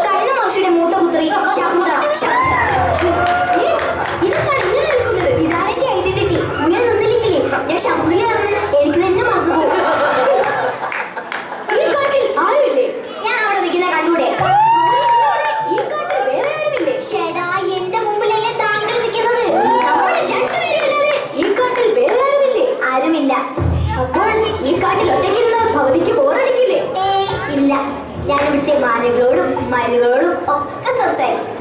കഴിഞ്ഞ മഹർഷിയുടെ മൂത്ത പുത്രി ശകുന്തള. ഇതൊക്കെയാണ് ഇങ്ങനെ നിൽക്കുന്നത്. ഇതാണ് എന്റെ ഐഡന്റിറ്റി. ഇങ്ങനെ നിന്നില്ലെങ്കിലേ ഞാൻ ശകുന്തളയാണെന്ന് എനിക്ക് തന്നെ മറന്നുപോകും. ഈ കാട്ടിൽ ആരുമില്ലേ? ഞാൻ അവിടെ നിൽക്കുന്ന കണ്ടൂടെ? ഈ കാട്ടിൽ വേറെ ആരുമില്ലേ? ഷെടാ, എന്റെ മുമ്പിലല്ലേ താങ്കൾ നിൽക്കുന്നത്? നമ്മൾ രണ്ടുപേരുമില്ലേ? ഈ കാട്ടിൽ വേറെ ആരുമില്ലേ? ആരുമില്ല. അപ്പോൾ ഈ കാട്ടിൽ ഒറ്റയ്ക്കിരുന്ന് ഭവതിക്ക് ബോറടിക്കില്ലേ? ഇല്ല. ഞാൻ ഇവിടുത്തെ മാനുകളോടും മയിലുകളോടും ഒക്കെ സംസാരിക്കും.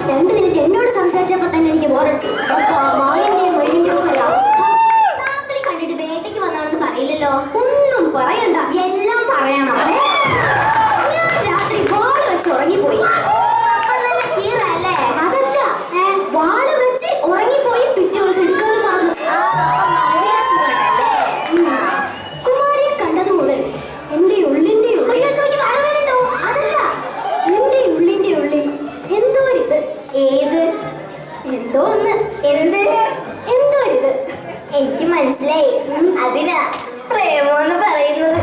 2 മിനിറ്റ് എന്നോട് സംസാരിച്ചപ്പോ തന്നെ എനിക്ക് ബോറടിച്ചു. മായന്റെയും മയിലിന്റെയും ഒക്കെ ഒരവസ്ഥ. താങ്കളെ കണ്ടിട്ട് വേട്ടയ്ക്ക് വന്നാണെന്ന് പറയില്ലല്ലോ. ഒന്നും പറയണ്ട, എല്ലാം പറയണം. ഞാൻ രാത്രി വാള് വെച്ച് ഉറങ്ങിപ്പോയി. അതല്ല, വാള് വെച്ച് ഉറങ്ങിപ്പോയി. പിറ്റേ ദിവസം എടുക്കാനും മറന്നു. കുമാരിയെ കണ്ടത് മുതൽ എന്റെ ഉള്ളിന്റെ ഉള്ളിൽ അതല്ല, എന്റെ ഉള്ളിന്റെ ഉള്ളിൽ എന്തോ ഇത്. ഏത് എന്തോ ഒന്ന്. എന്ത്? എന്തോ ഇത് എനിക്ക് മനസ്സിലായി. അതിനാ പ്രേമോന്ന് പറയുന്നത്.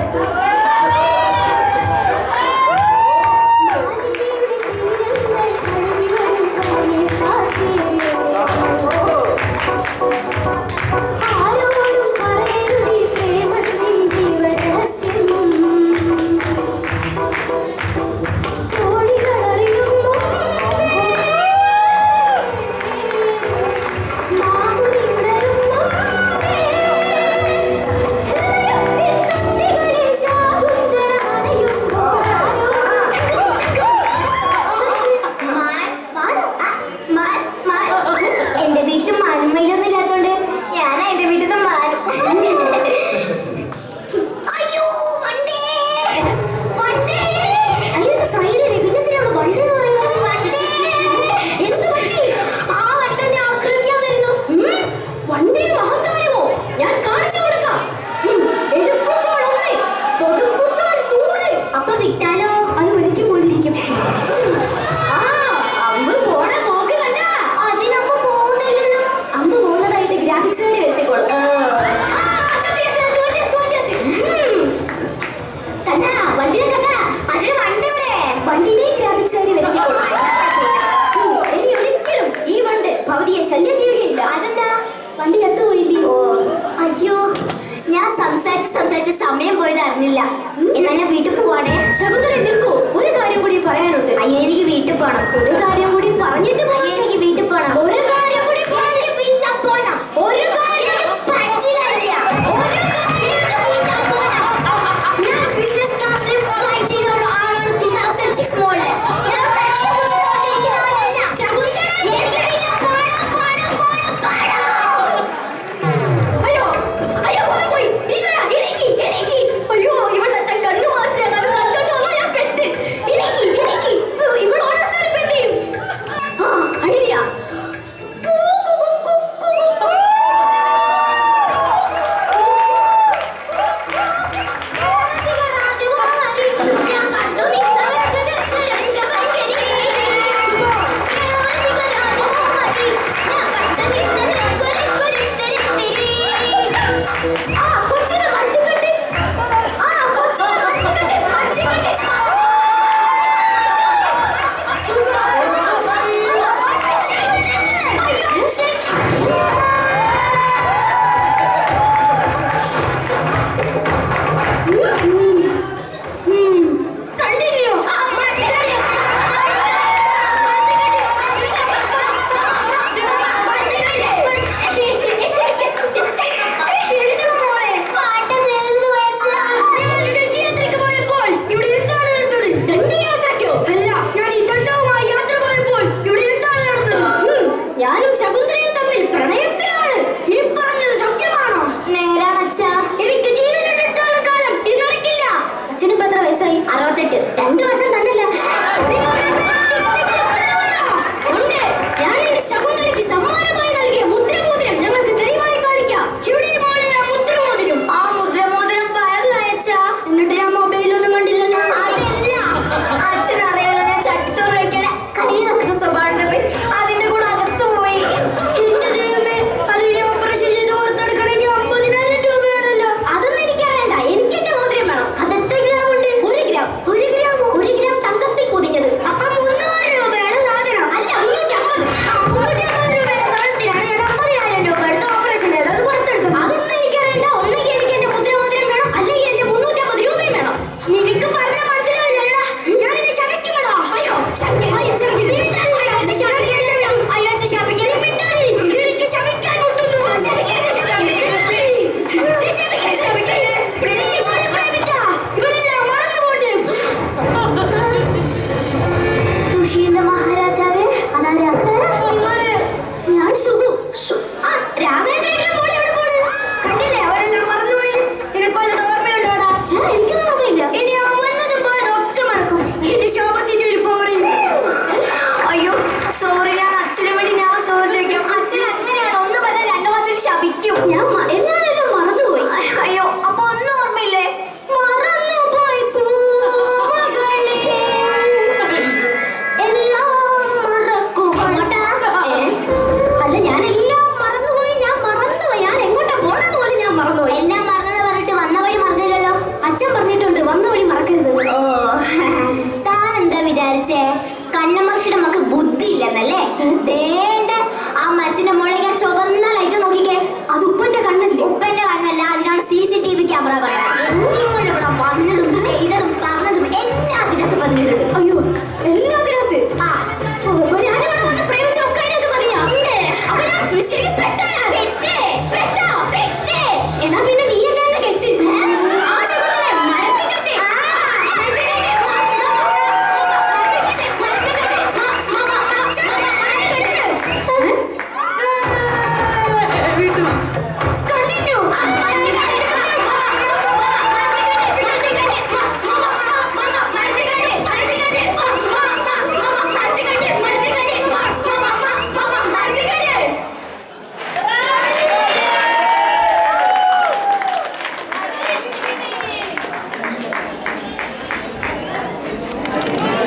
സമയം പോയത് അറിഞ്ഞില്ല. എന്നാ ഞാൻ വീട്ടിൽ പോവാണേ. ശകുന്തള നിൽക്കൂ, ഒരു കാര്യം കൂടി പറയാനുണ്ട്. അയ്യോ, എനിക്ക് വീട്ടിൽ പോകണം. ഒരു കാര്യം കൂടി പറഞ്ഞിട്ട് എനിക്ക് വീട്ടിൽ പോകണം. ഒരു കാര്യം കൂടി പോണം. ഒരു കാര്യം ഞാൻ ബിസിനസ് ക്ലാസ്സിൽ ഫ്ലൈ ചെയ്തോളൂ ആളാണ് 2006 മോഡൽ. അല്ലേ? ദേ